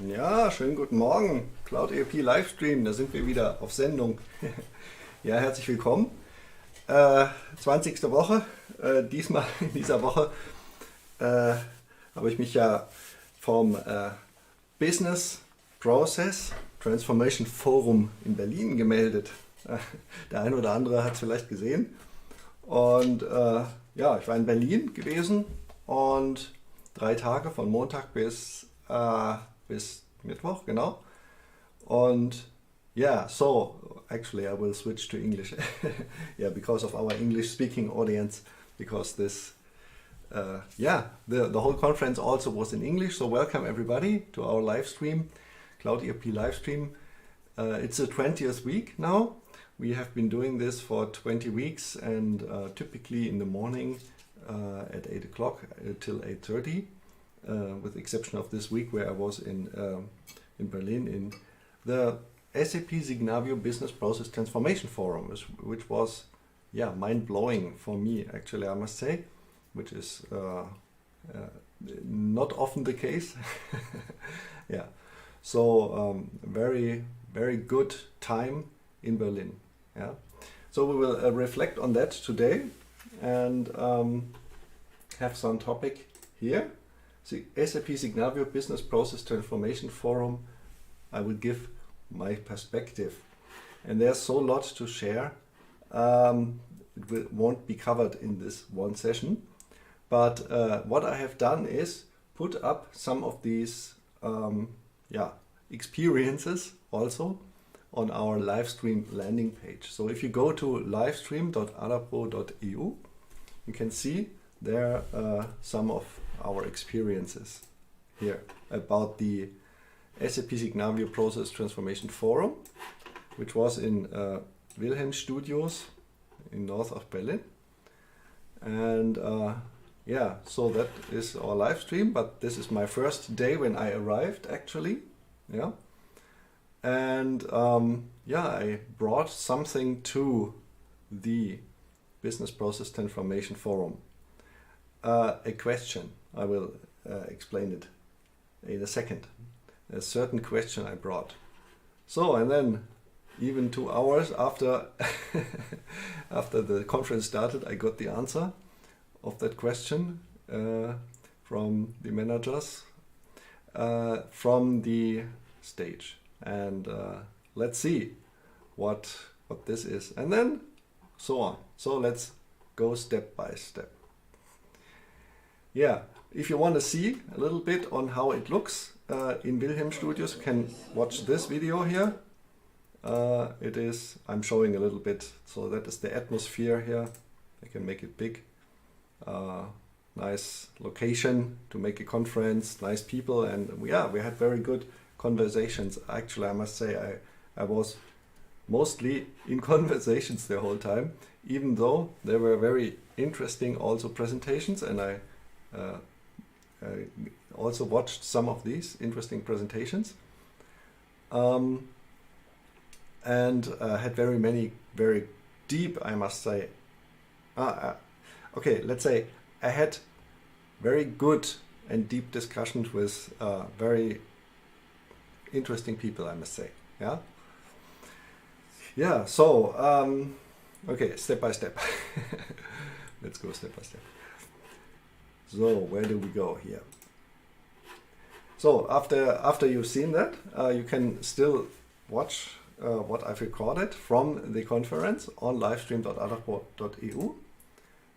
Ja, schönen guten Morgen. Cloud ERP Livestream, da sind wir wieder auf Sendung. Ja, herzlich willkommen. 20. Woche. Diesmal in dieser Woche habe ich mich ja vom Business Process Transformation Forum in Berlin gemeldet. Der eine oder andere hat es vielleicht gesehen. Und ja, ich war in Berlin gewesen und 3 Tage von Montag bis Mittwoch, genau. Und yeah, so actually I will switch to English. Yeah, because of our English speaking audience, because this, the whole conference also was in English. So welcome everybody to our live stream, Cloud ERP live stream. It's the 20th week now. We have been doing this for 20 weeks and typically in the morning at 8 o'clock till 8:30. With the exception of this week where I was in Berlin in the SAP Signavio Business Process Transformation Forum, which was mind-blowing for me, actually, I must say, which is not often the case. Yeah, so very, very good time in Berlin. Yeah, so we will reflect on that today and have some topic here. SAP Signavio Business Process Transformation Forum. I will give my perspective, and there's so lot to share. It won't be covered in this one session, but what I have done is put up some of these experiences also on our live stream landing page. So if you go to livestream.adapro.eu, you can see there some of our experiences here about the SAP Signavio Process Transformation Forum, which was in Wilhelm Studios in north of Berlin. And so that is our live stream, but this is my first day when I arrived actually. Yeah. And I brought something to the Business Process Transformation Forum. A question. I will explain it in a second. A certain question I brought. So, and then even 2 hours after after the conference started, I got the answer of that question from the managers from the stage. And let's see what this is. And then so on. So let's go step by step. Yeah, if you want to see a little bit on how it looks in Wilhelm Studios, you can watch this video here. I'm showing a little bit, so that is the atmosphere here. I can make it big. Nice location to make a conference, nice people, and we had very good conversations. Actually, I must say I was mostly in conversations the whole time, even though there were very interesting also presentations, and I also watched some of these interesting presentations and had very many very deep, I must say, okay, let's say I had very good and deep discussions with very interesting people, I must say. So okay, step by step. Let's go step by step. So where do we go here? So after you've seen that, you can still watch what I've recorded from the conference on livestream.adapro.eu.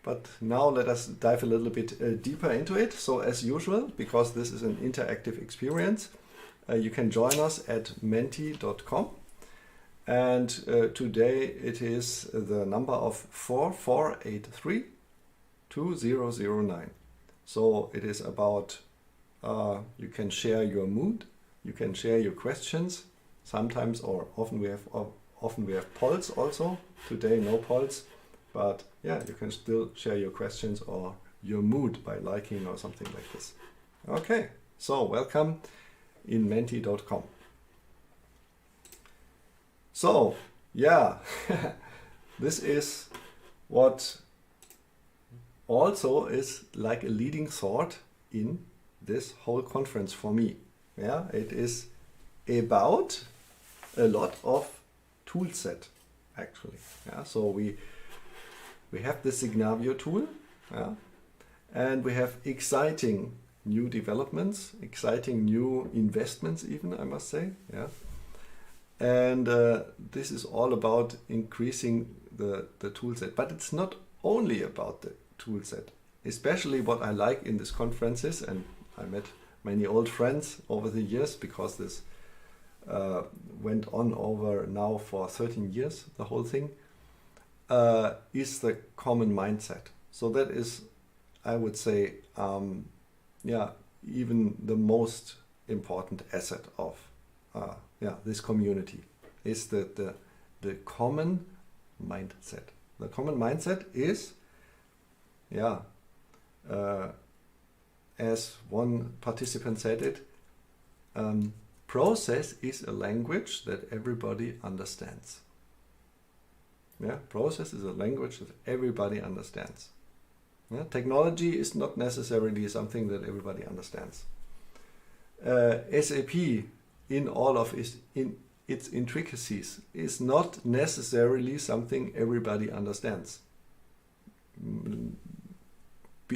But now let us dive a little bit deeper into it. So as usual, because this is an interactive experience, you can join us at menti.com. And today it is the number of 4483 2009. So it is about, you can share your mood, you can share your questions, sometimes or often we have polls also. Today no polls, but yeah, you can still share your questions or your mood by liking or something like this. Okay, so welcome in menti.com. So yeah, this is what also is like a leading thought in this whole conference for me. Yeah, it is about a lot of tool set actually. Yeah, so we have the Signavio tool, yeah, and we have exciting new developments, exciting new investments even, I must say. Yeah, and this is all about increasing the tool set. But it's not only about the tool set. Especially what I like in these conferences, and I met many old friends over the years because this went on over now for 13 years, the whole thing, is the common mindset. So that is, I would say, yeah, even the most important asset of this community is the common mindset. The common mindset is, yeah, as one participant said it, process is a language that everybody understands. Yeah, process is a language that everybody understands. Yeah, technology is not necessarily something that everybody understands. SAP, in all of its intricacies, is not necessarily something everybody understands.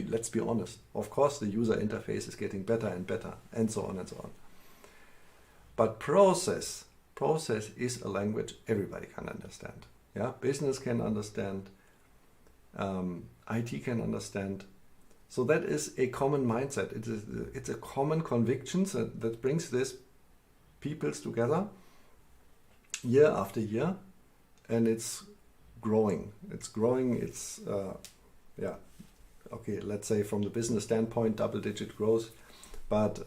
Let's be honest. Of course, the user interface is getting better and better, and so on and so on. But process is a language everybody can understand. Yeah, business can understand, IT can understand. So that is a common mindset. It's a common conviction that brings these peoples together year after year, and it's growing. It's growing. It's yeah. Okay, let's say from the business standpoint, double-digit growth, but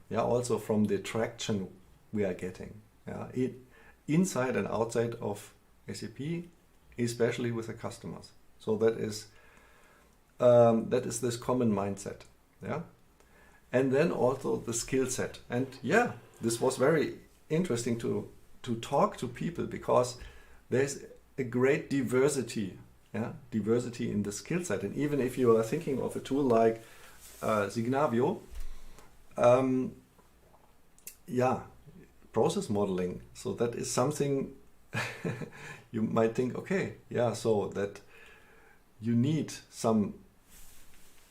yeah, also from the traction we are getting, yeah, inside and outside of SAP, especially with the customers. So that is this common mindset, yeah, and then also the skill set. And yeah, this was very interesting to talk to people because there's a great diversity. Yeah, diversity in the skill set. And even if you are thinking of a tool like Signavio, yeah, process modeling. So that is something you might think, okay, yeah, so that you need some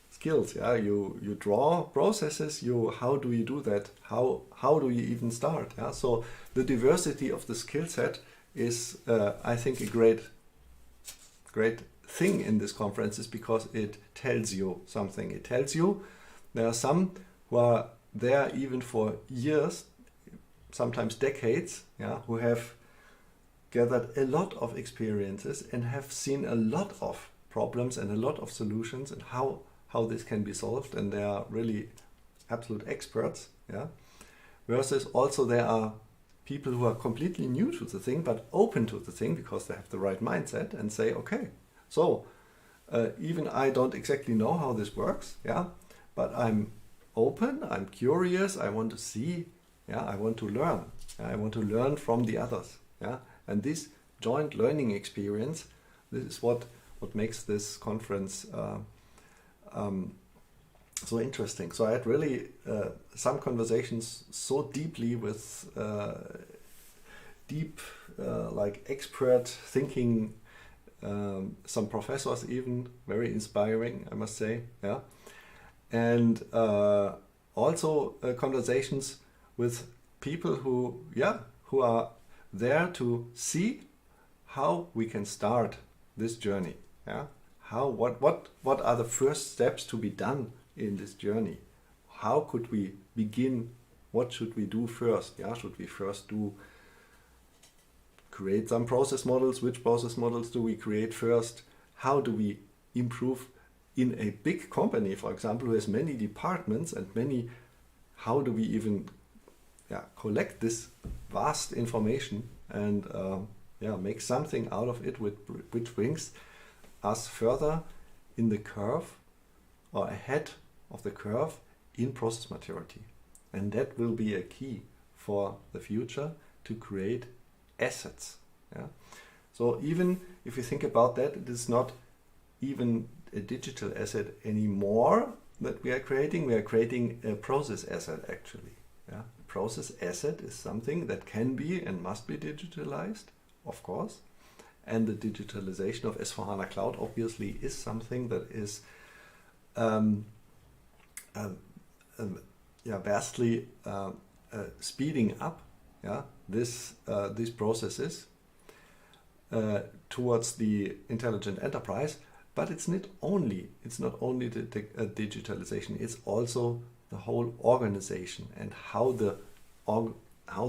skills. Yeah, you draw processes. How do you do that? How do you even start? Yeah, so the diversity of the skill set is, I think, a great thing in this conference is because it tells you something. It tells you there are some who are there even for years, sometimes decades, yeah, who have gathered a lot of experiences and have seen a lot of problems and a lot of solutions and how this can be solved, and they are really absolute experts, yeah. Versus also there are people who are completely new to the thing but open to the thing because they have the right mindset and say, okay, so even I don't exactly know how this works, yeah, but I'm open, I'm curious, I want to see, yeah, I want to learn, yeah, I want to learn from the others, yeah, and this joint learning experience, this is what makes this conference so interesting. So I had really some conversations so deeply with deep like expert thinking, some professors even, very inspiring, I must say, yeah, and also conversations with people who are there to see how we can start this journey, yeah, what are the first steps to be done in this journey, how could we begin, what should we do first, yeah, should we first create some process models, which process models do we create first, how do we improve in a big company, for example, who has many departments and many, how do we even collect this vast information and make something out of it which brings us further in the curve or ahead of the curve in process maturity. And that will be a key for the future to create assets. Yeah? So even if you think about that, it is not even a digital asset anymore that we are creating a process asset actually. Yeah? process asset is something that can be and must be digitalized, of course. And the digitalization of S/4HANA Cloud obviously is something that is vastly speeding up these processes towards the intelligent enterprise. But it's not only the digitalization; it's also the whole organization and how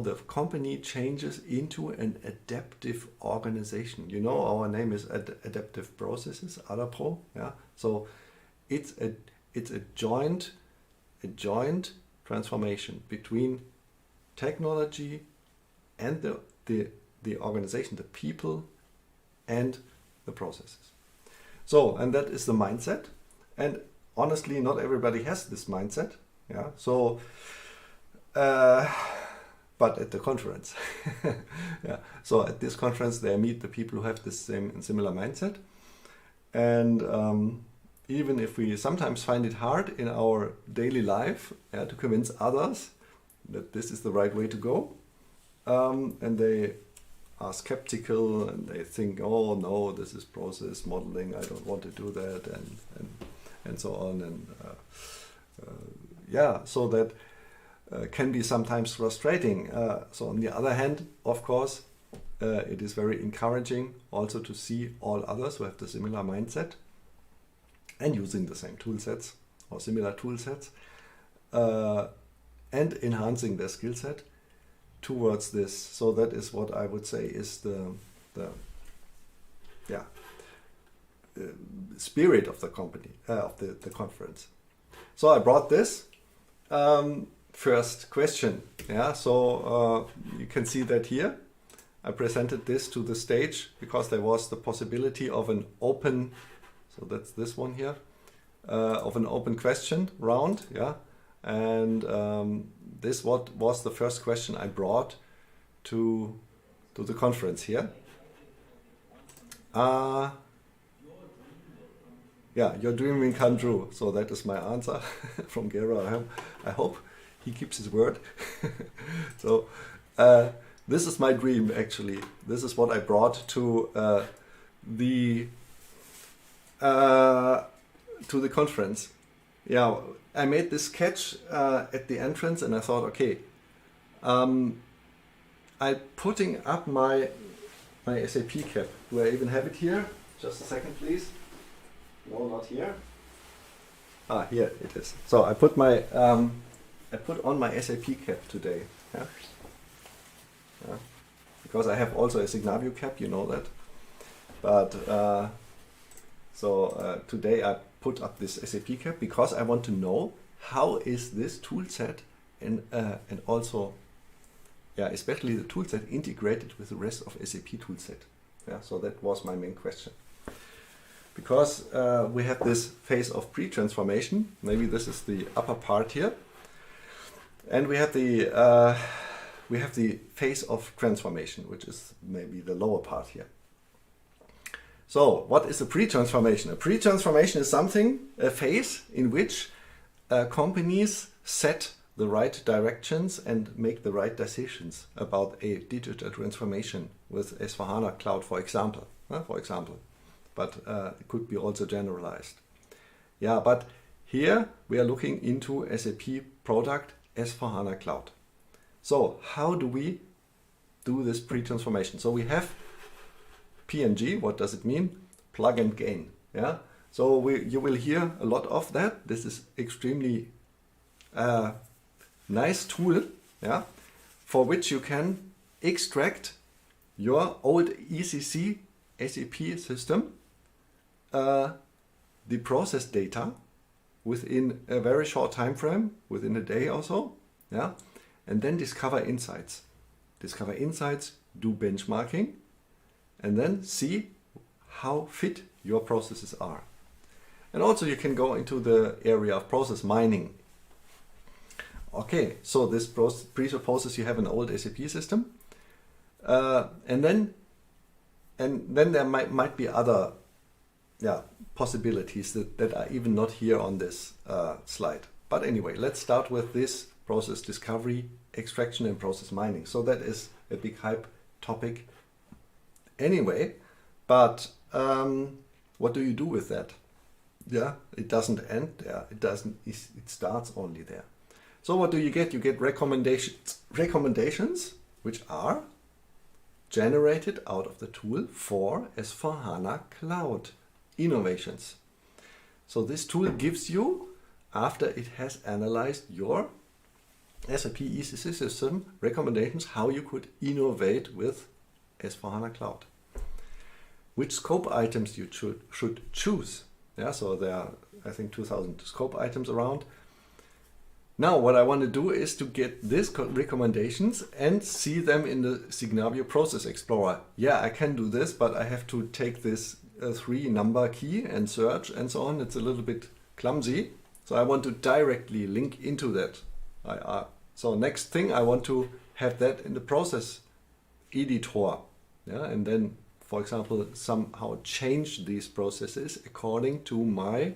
the company changes into an adaptive organization. You know, our name is Adaptive Processes, ADAPRO. Yeah, so it's a joint transformation between technology and the organization, the people, and the processes. So, and that is the mindset. And honestly, not everybody has this mindset. Yeah. So, but at the conference, yeah. So at this conference, they meet the people who have the same and similar mindset. And even if we sometimes find it hard in our daily life to convince others that this is the right way to go, and they are skeptical and they think, oh no, this is process modeling, I don't want to do that, and so on, and so that can be sometimes frustrating. So on the other hand, of course, it is very encouraging also to see all others who have the similar mindset and using the same tool sets or similar tool sets and enhancing their skill set towards this. So that is what I would say is the spirit of the company, of the conference. So I brought this first question. Yeah, so you can see that here. I presented this to the stage because there was the possibility of an open, so that's this one here, of an open question round. Yeah, and this was the first question I brought to the conference here. Yeah, your dream will come true. So that is my answer from Gera. I hope he keeps his word. So this is my dream, actually. This is what I brought to the conference. Yeah, I made this sketch at the entrance, and I thought, okay, I'm putting up my SAP cap. Do I even have it here? Just a second, please. No, not here. Ah, here it is. So I put on my SAP cap today. Yeah? Yeah. Because I have also a Signavio cap, you know that. But today I put up this SAP cap because I want to know how is this tool set and also, yeah, especially the tool set integrated with the rest of SAP tool set. Yeah, so that was my main question. Because we have this phase of pre-transformation. Maybe this is the upper part here, and we have the phase of transformation, which is maybe the lower part here. So, what is a pre-transformation? A pre-transformation is a phase in which companies set the right directions and make the right decisions about a digital transformation with S/4HANA Cloud, for example. But it could be also generalized. Yeah, but here we are looking into SAP product S/4HANA Cloud. So how do we do this pre-transformation? So we have PNG. What does it mean? Plug and gain. Yeah. So you will hear a lot of that. This is extremely nice tool. Yeah, for which you can extract your old ECC SAP system, the process data within a very short time frame, within a day or so, yeah, and then discover insights. Do benchmarking, and then see how fit your processes are. And also you can go into the area of process mining. Okay, so this presupposes you have an old SAP system, and then there might be other possibilities that are even not here on this slide. But anyway, let's start with this process discovery, extraction, and process mining. So that is a big hype topic anyway. But what do you do with that? Yeah, it doesn't end there. It doesn't. It starts only there. So what do you get? You get recommendations which are generated out of the tool for S/4HANA Cloud innovations. So this tool gives you, after it has analyzed your SAP ECC system, recommendations how you could innovate with S/4HANA Cloud. Which scope items you should choose. Yeah, so there are, I think, 2,000 scope items around. Now, what I want to do is to get these recommendations and see them in the Signavio Process Explorer. Yeah, I can do this, but I have to take this 3-number key and search and so on. It's a little bit clumsy. So I want to directly link into that. So next thing, I want to have that in the process editor. Yeah, and then, for example, somehow change these processes according to my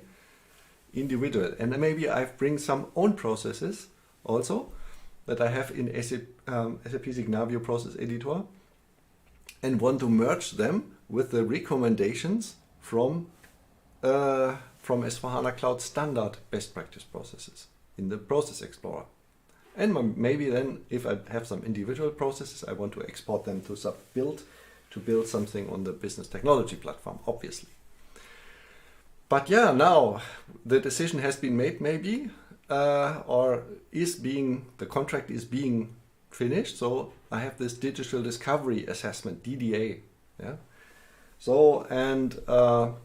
individual. And maybe I bring some own processes also that I have in SAP Signavio Process Editor and want to merge them with the recommendations from S/4HANA Cloud standard best practice processes in the Process Explorer. And maybe then, if I have some individual processes, I want to export them to sub-build to build something on the business technology platform, obviously. But yeah, now the decision has been made, maybe, or the contract is being finished. So I have this digital discovery assessment, DDA. Yeah. So, and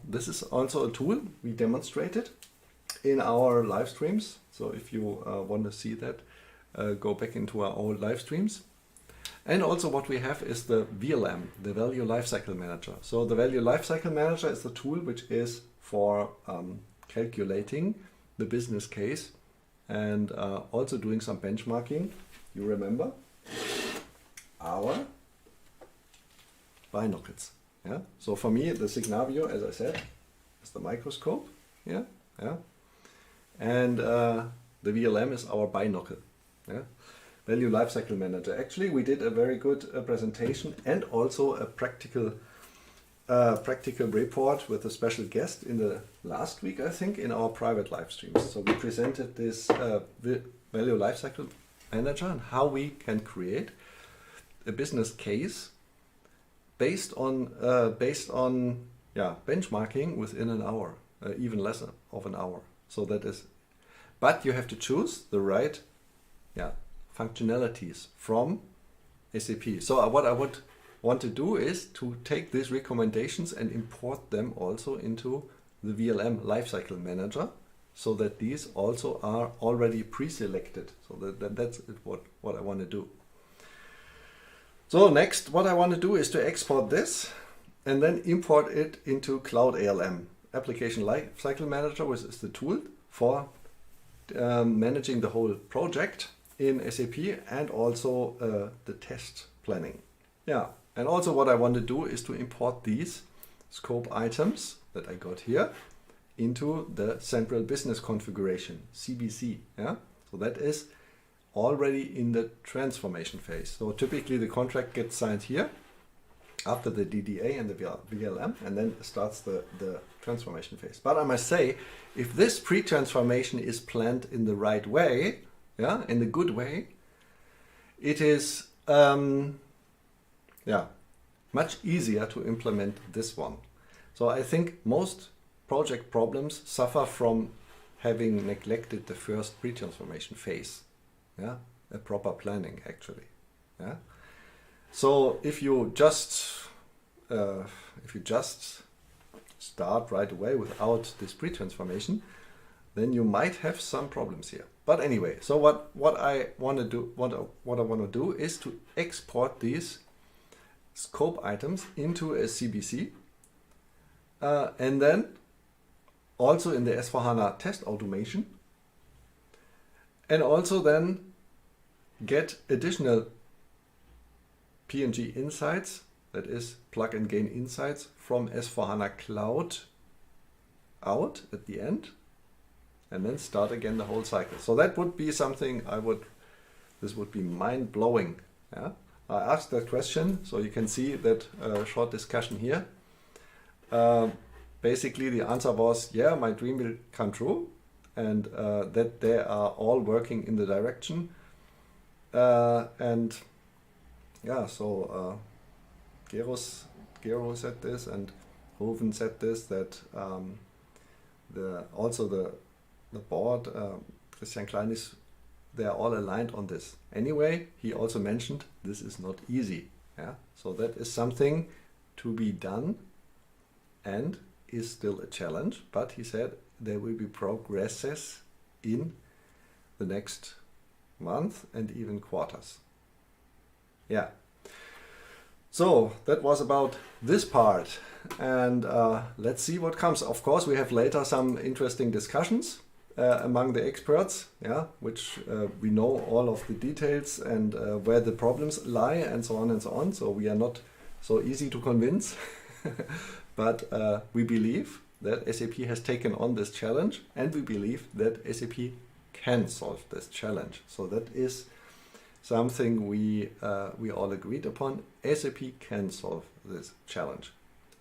this is also a tool we demonstrated in our live streams. So if you want to see that, go back into our old live streams. And also what we have is the VLM, the Value Lifecycle Manager. So the Value Lifecycle Manager is the tool which is for calculating the business case and also doing some benchmarking. You remember our binocles. Yeah. So for me, the Signavio, as I said, is the microscope. Yeah. Yeah. And the VLM is our binocle. Yeah. Value Lifecycle Manager. Actually, we did a very good presentation and also a practical report with a special guest in the last week, I think, in our private live streams. So we presented this Value Lifecycle Manager and how we can create a business case based on benchmarking within an hour, even less of an hour. So that is, but you have to choose the right functionalities from SAP. So what I would want to do is to take these recommendations and import them also into the VLM Lifecycle Manager, so that these also are already pre-selected. So that's what I want to do. So next, what I want to do is to export this and then import it into Cloud ALM, Application Lifecycle Manager, which is the tool for managing the whole project in SAP and also the test planning. Yeah, and also what I want to do is to import these scope items that I got here into the central business configuration, CBC. Yeah, so that is already in the transformation phase. So typically the contract gets signed here after the DDA and the VLM, and then starts the transformation phase. But I must say, if this pre-transformation is planned in the right way, in the good way, it is much easier to implement this one. So I think most project problems suffer from having neglected the first pre-transformation phase. Yeah, a proper planning actually. Yeah. So if you just start right away without this pre-transformation, then you might have some problems here. But anyway, so what I want to do is to export these scope items into a CBC, and then also in the S/4HANA test automation, and also then get additional PNG insights, that is plug and gain insights from S/4HANA Cloud out at the end, and then start again the whole cycle. So that would be something I would This would be mind-blowing. Yeah? I asked that question, so you can see that short discussion here. Basically, the answer was, yeah, my dream will come true, and that they are all working in the direction. And yeah, so Gero said this, and Hoven said this, that the board, Christian Klein, they are all aligned on this. Anyway, he also mentioned this is not easy. Yeah, so that is something to be done and is still a challenge. But he said there will be progresses in the next month and even quarters. Yeah. So that was about this part, and let's see what comes. Of course, we have later some interesting discussions among the experts, yeah, which we know all of the details and where the problems lie and so on and so on. So we are not so easy to convince, but we believe that SAP has taken on this challenge, and we believe that SAP can solve this challenge. So that is something we all agreed upon. SAP can solve this challenge.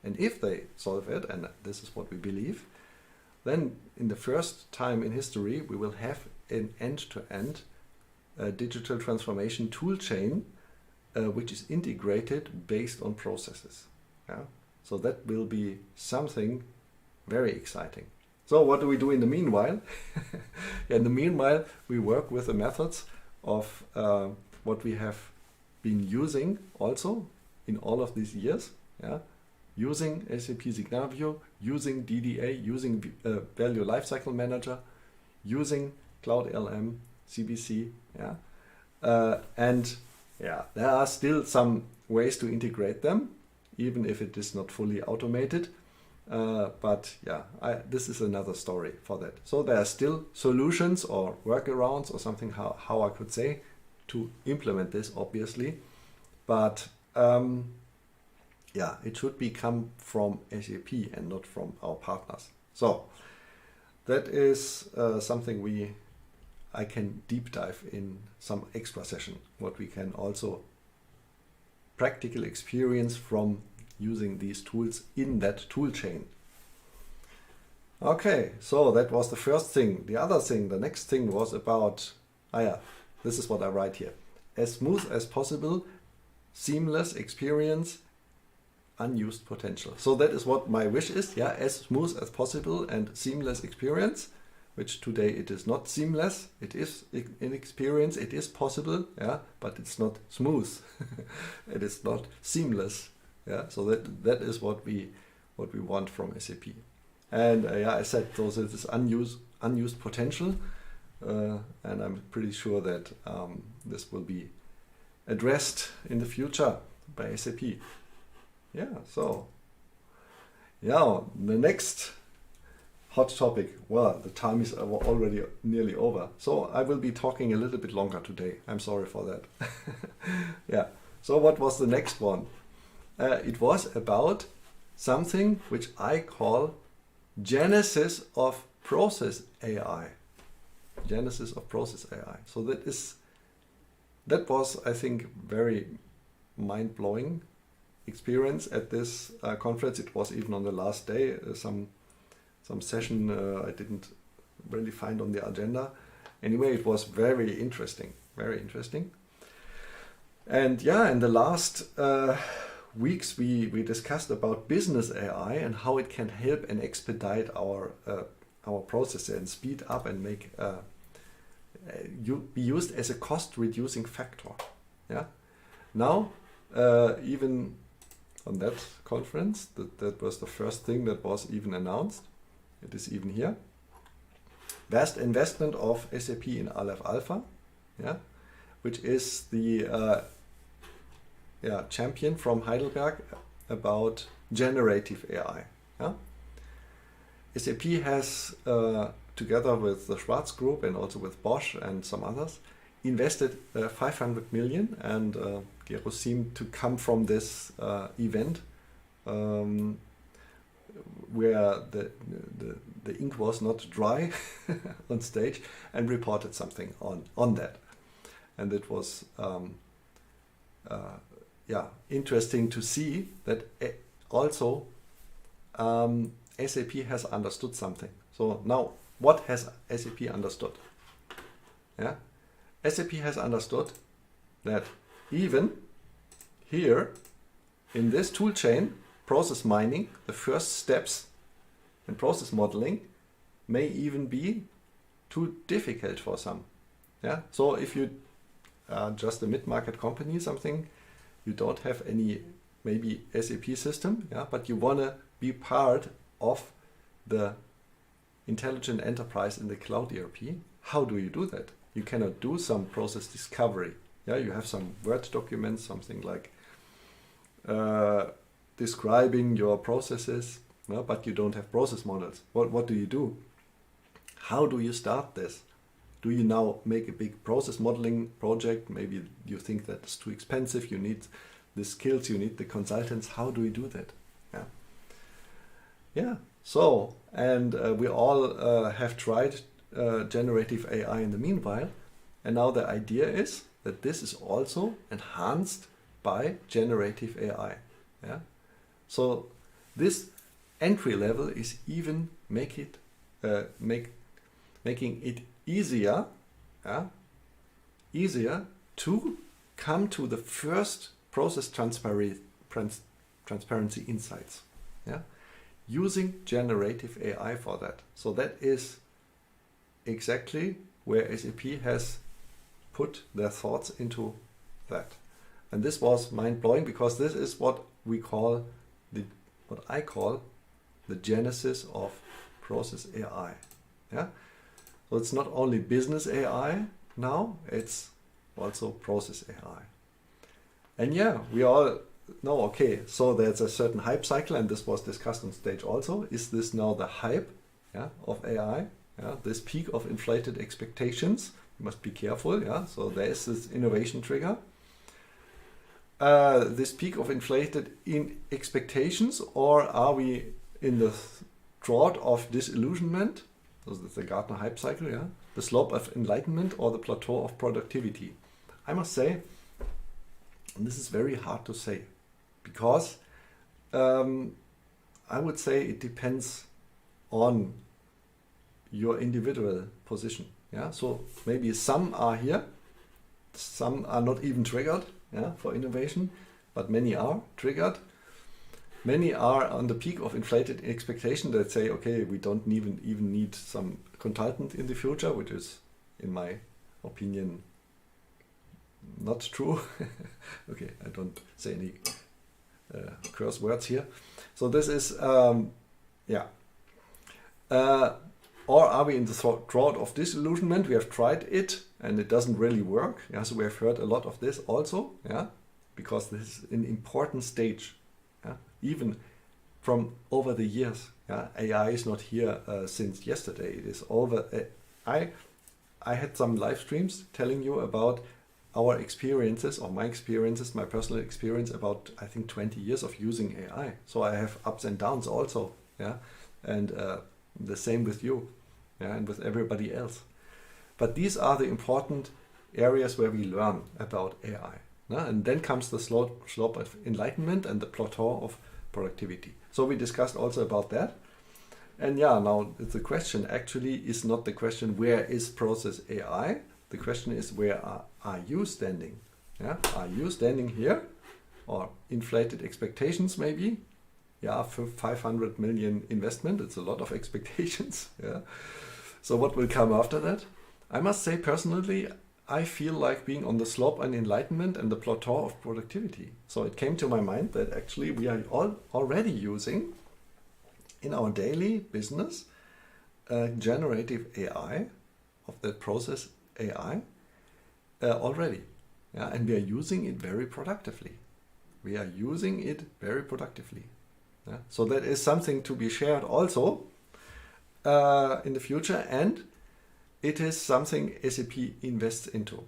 And if they solve it, and this is what we believe, then in the first time in history, we will have an end-to-end digital transformation tool chain, which is integrated based on processes. Yeah? So that will be something very exciting. So what do we do in the meanwhile? In the meanwhile, we work with the methods of what we have been using also in all of these years, yeah? Using SAP Signavio, using DDA, using Value Lifecycle Manager, using Cloud LM, CBC, yeah? And yeah, there are still some ways to integrate them, even if it is not fully automated. But yeah, this is another story for that. So there are still solutions or workarounds or something, how I could say, to implement this, obviously. But yeah, it should come from SAP and not from our partners. So that is something I can deep dive in some extra session, what we can also practical experience from using these tools in that tool chain. Okay, so that was the first thing. The other thing, the next thing was about, this is what I write here. As smooth as possible, seamless experience, unused potential. So that is what my wish is, yeah, as smooth as possible and seamless experience, which today it is not seamless. It is in experience, it is possible, yeah, but it's not smooth. It is not seamless. Yeah, so that is what we want from SAP. And yeah, I said so it is unused potential, and I'm pretty sure that this will be addressed in the future by SAP. Yeah, so yeah, the next hot topic. Well, the time is already nearly over, so I will be talking a little bit longer today. I'm sorry for that. Yeah. So what was the next one? It was about something which I call Genesis of Process AI. Genesis of Process AI. So that was, I think, very mind-blowing experience at this conference. It was even on the last day, some session I didn't really find on the agenda. Anyway, it was very interesting, very interesting. And yeah, in the last weeks we discussed about business AI and how it can help and expedite our process and speed up and make be used as a cost reducing factor. Yeah. Now even on that conference, that was the first thing that was even announced. It is even here. Vast investment of SAP in Aleph Alpha, yeah, which is the champion from Heidelberg about generative AI. Yeah? SAP has, together with the Schwarz Group and also with Bosch and some others, invested 500 million, and Gero seemed to come from this event where the ink was not dry on stage, and reported something on that. and it was interesting to see that also SAP has understood something. So now, what has SAP understood? Yeah, SAP has understood that even here in this tool chain, process mining, the first steps in process modeling may even be too difficult for some. Yeah, so if you are just a mid-market company, something, you don't have any maybe SAP system, yeah, but you want to be part of the intelligent enterprise in the cloud ERP. How do you do that? You cannot do some process discovery. Yeah, you have some Word documents, something like describing your processes, no, but you don't have process models. What do you do? How do you start this? Do you now make a big process modeling project? Maybe you think that it's too expensive, you need the skills, you need the consultants. How do you do that? Yeah. Yeah. So, and we all have tried generative AI in the meanwhile, and now the idea is that this is also enhanced by generative AI. Yeah. So this entry level is even making it easier, yeah, easier to come to the first process transparency insights. Yeah. Using generative AI for that. So that is exactly where SAP has put their thoughts into that. And this was mind-blowing, because this is what I call the genesis of process AI. Yeah. So it's not only business AI now, it's also process AI. And yeah, we all know, okay, so there's a certain hype cycle, and this was discussed on stage also. Is this now the hype, yeah, of AI? Yeah, this peak of inflated expectations. You must be careful. Yeah, so there is this innovation trigger. This peak of inflated expectations, or are we in the drought of disillusionment? So that's the Gartner hype cycle. Yeah, the slope of enlightenment or the plateau of productivity. I must say, and this is very hard to say, because I would say it depends on your individual position. Yeah, so maybe some are here, some are not even triggered, yeah, for innovation, but many are triggered. Many are on the peak of inflated expectation that say, okay, we don't even need some consultant in the future, which is, in my opinion, not true. Okay, I don't say any curse words here. So this is, yeah. Or are we in the drought of disillusionment? We have tried it and it doesn't really work. Yeah, so we have heard a lot of this also, yeah, because this is an important stage. Yeah, even from over the years. Yeah, AI is not here since yesterday. It is over. I had some live streams telling you about our experiences, or my experiences, my personal experience about, I think, 20 years of using AI. So I have ups and downs also, yeah, and the same with you, yeah, and with everybody else. But these are the important areas where we learn about AI. Yeah? And then comes the slope of enlightenment and the plateau of productivity. So we discussed also about that. And yeah, now the question actually is not the question, where is process AI? The question is, where are you standing? Yeah, are you standing here, or inflated expectations maybe? Yeah, for 500 million investment, it's a lot of expectations. Yeah. So what will come after that? I must say personally, I feel like being on the slope and enlightenment and the plateau of productivity. So it came to my mind that actually we are already using in our daily business generative AI, of that process AI, already. Yeah, and we are using it very productively. We are using it very productively. Yeah? So that is something to be shared also in the future, and it is something SAP invests into.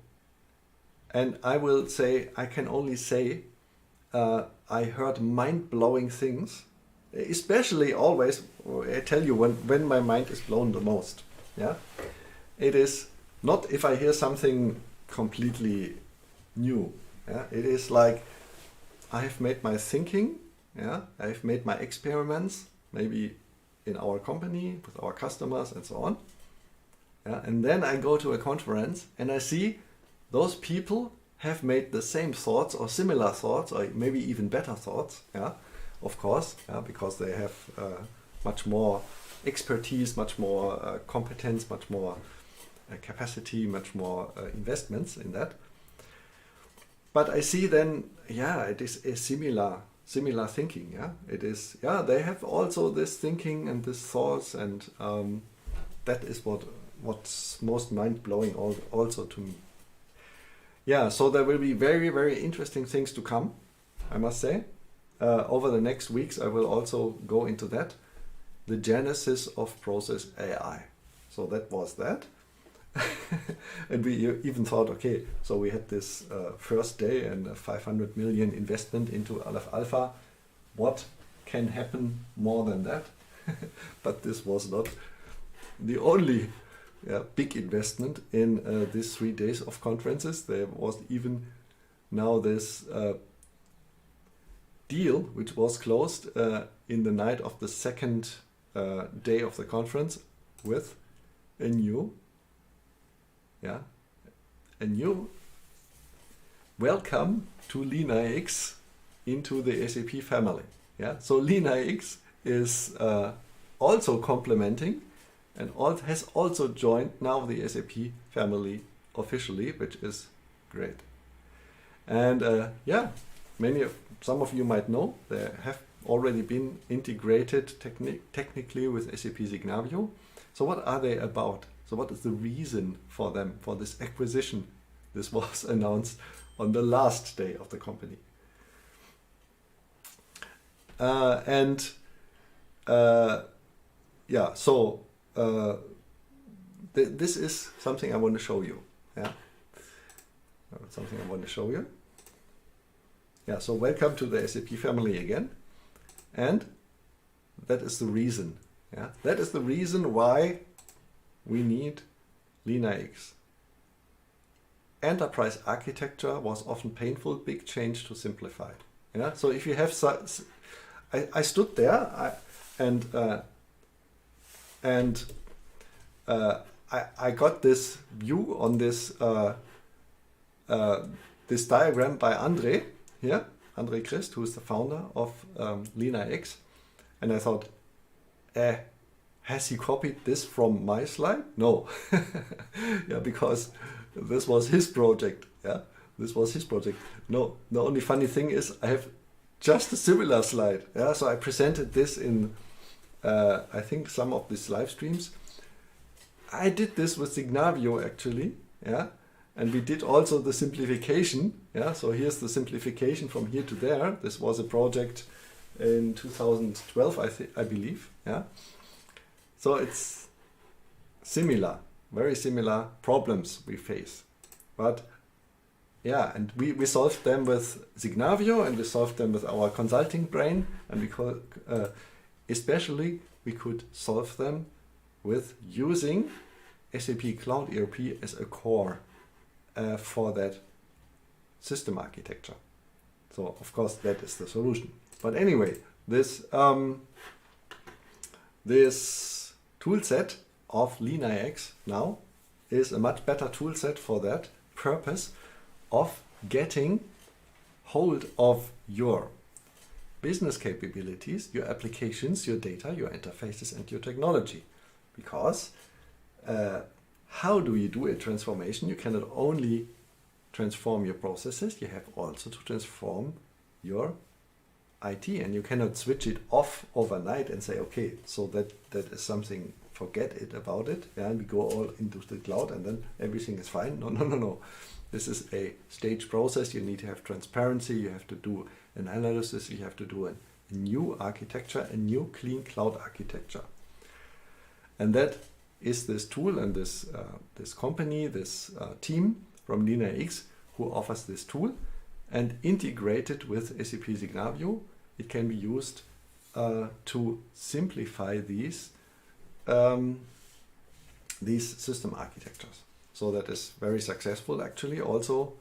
And I will say, I can only say, I heard mind-blowing things, especially always, I tell you when my mind is blown the most. Yeah, it is not if I hear something completely new. Yeah? It is like I have made my thinking, yeah? I have made my experiments, maybe in our company, with our customers and so on. Yeah? And then I go to a conference and I see those people have made the same thoughts or similar thoughts or maybe even better thoughts, yeah? Of course, yeah? Because they have much more expertise, much more competence, much more capacity, much more investments in that. But I see then, yeah, it is a similar thinking. Yeah, it is. Yeah, they have also this thinking and this thoughts, and that is what's most mind blowing also to me. Yeah, so there will be very, very interesting things to come, I must say. Over the next weeks, I will also go into that, the genesis of process AI. So that was that. And we even thought, okay, so we had this first day and a 500 million investment into Aleph Alpha. What can happen more than that? But this was not the only big investment in these 3 days of conferences. There was even now this deal which was closed in the night of the second day of the conference with a new welcome to LeanIX into the SAP family. Yeah, so LeanIX is also complementing and has also joined now the SAP family officially, which is great. And some of you might know they have already been integrated technically with SAP Signavio. So what are they about? So what is the reason for them, for this acquisition? This was announced on the last day of the company. This is something I want to show you. Yeah, something I want to show you. Yeah, so welcome to the SAP family again. And that is the reason. Yeah, that is the reason why we need LeanIX. Enterprise architecture was often painful, big change to simplify. Yeah, so if you have I stood there I got this view on this this diagram by Andre here, Andre Christ, who is the founder of LeanIX, and I thought, has he copied this from my slide? No, yeah, because this was his project. Yeah, this was his project. No, the only funny thing is I have just a similar slide. Yeah, so I presented this in I think some of these live streams. I did this with Signavio actually. Yeah, and we did also the simplification. Yeah, so here's the simplification from here to there. This was a project in 2012, I believe. Yeah. So it's similar, very similar problems we face. But yeah, and we solved them with Signavio and we solved them with our consulting brain, and especially we could solve them with using SAP Cloud ERP as a core for that system architecture. So of course that is the solution. But anyway, this tool set of LeanIX now is a much better tool set for that purpose of getting hold of your business capabilities, your applications, your data, your interfaces, and your technology. Because how do you do a transformation? You cannot only transform your processes, you have also to transform your IT, and you cannot switch it off overnight and say, okay, so that is something, forget it about it, yeah, and we go all into the cloud and then everything is fine. No. This is a staged process. You need to have transparency, you have to do an analysis, you have to do a new architecture, a new clean cloud architecture. And that is this tool and this company, this team from LeanIX who offers this tool, and integrated with SAP Signavio, it can be used to simplify these system architectures. So that is very successful actually. Also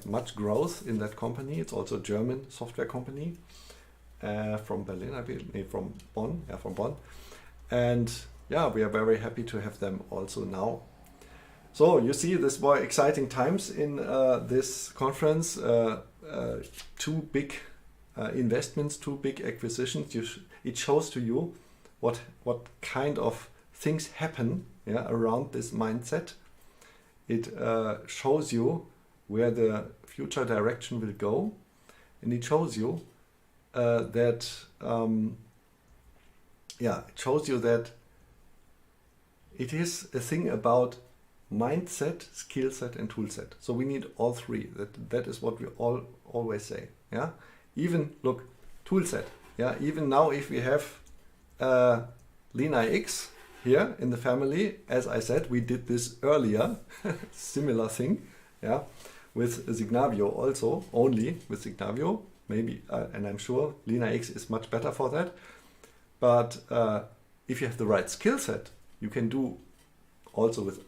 much growth in that company. It's also a German software company from Berlin, I believe, from Bonn. Yeah, from Bonn. And yeah, we are very happy to have them also now. So you see, this were exciting times in this conference. Two big investments, two big acquisitions. It shows to you what kind of things happen, yeah, around this mindset. It shows you where the future direction will go, and it shows you that it is a thing about mindset, skill set, and tool set. So we need all three. That is what we always say. Yeah. Even look, tool set. Yeah. Even now, if we have LeanIX here in the family, as I said, we did this earlier, similar thing. Yeah. With Signavio also, only with Signavio, maybe, and I'm sure LeanIX is much better for that. But if you have the right skill set, you can do also with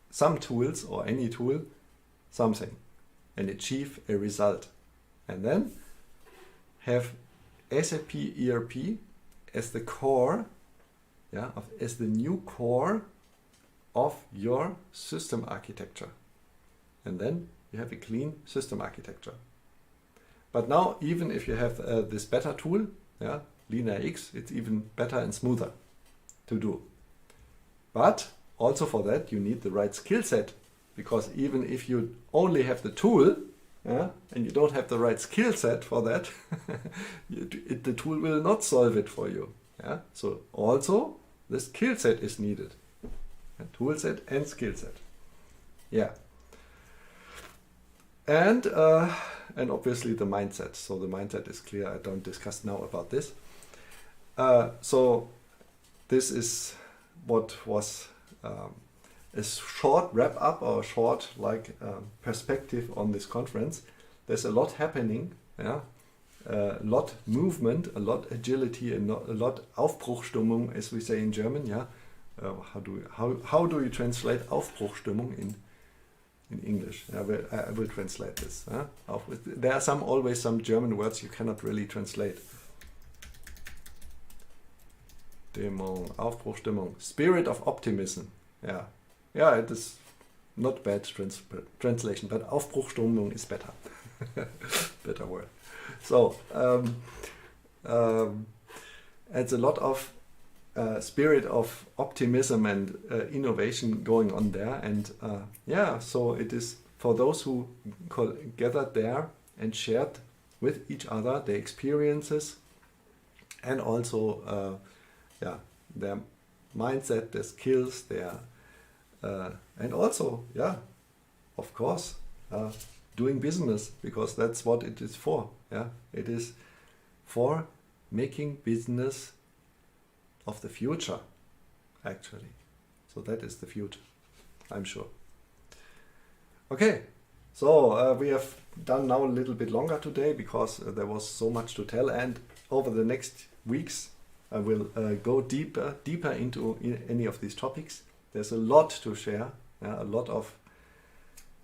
some tools or any tool something and achieve a result. And then have SAP ERP as the core, yeah, as the new core of your system architecture. And then you have a clean system architecture. But now, even if you have this better tool, yeah, LeanIX, it's even better and smoother to do. But also for that, you need the right skill set, because even if you only have the tool, yeah, and you don't have the right skill set for that, the tool will not solve it for you. Yeah? So also the skill set is needed. A tool set and skill set. Yeah. And obviously the mindset. So the mindset is clear. I don't discuss now about this. So this is what was a short wrap up or short perspective on this conference. There's a lot happening, yeah, a lot movement, a lot agility, and a lot Aufbruchstimmung, as we say in German. Yeah, how do you translate Aufbruchstimmung in English? I will translate this. There are always some German words you cannot really translate. Stimmung, Aufbruchstimmung, spirit of optimism. Yeah, it is not bad translation, but Aufbruchstimmung is better. Better word. So it's a lot of spirit of optimism and innovation going on there, and so it is for those who gathered there and shared with each other their experiences and also their mindset, their skills, and also, of course, doing business, because that's what it is for. Yeah, it is for making business of the future, actually. So that is the future, I'm sure. Okay, so we have done now a little bit longer today because there was so much to tell, and over the next weeks I will go deeper into any of these topics. There's a lot to share, a lot of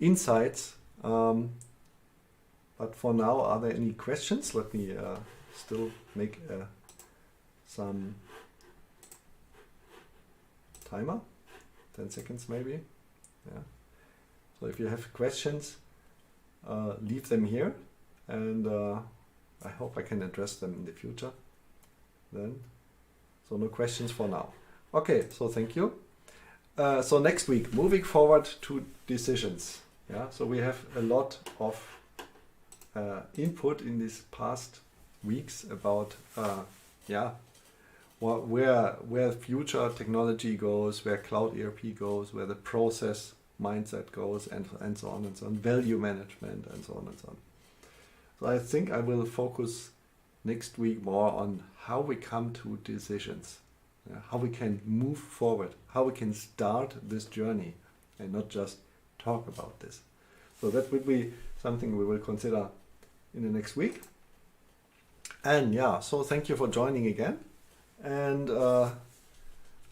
insights. But for now, are there any questions? Let me still make some timer, 10 seconds maybe. Yeah. So if you have questions, leave them here, and I hope I can address them in the future. Then, so no questions for now. Okay, so thank you. So next week, moving forward to decisions. Yeah, so we have a lot of input in these past weeks about where future technology goes, where cloud ERP goes, where the process mindset goes, and so on and so on, value management, and so on and so on. So I think I will focus next week more on how we come to decisions, how we can move forward, how we can start this journey, and not just talk about this. So that would be something we will consider in the next week. And so thank you for joining again, and I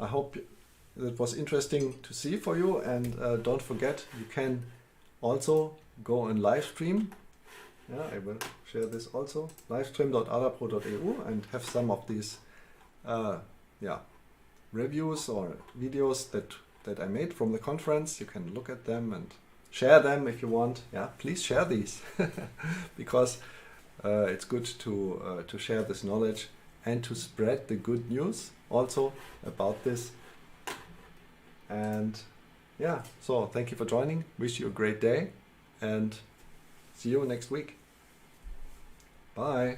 hope that was interesting to see for you. And don't forget, you can also go and live stream. Yeah, I will share this also. livestream.adapro.eu and have some of these reviews or videos that I made from the conference. You can look at them and share them if you want. Yeah, please share these because it's good to share this knowledge and to spread the good news also about this. And yeah, so thank you for joining. Wish you a great day and see you next week. Bye.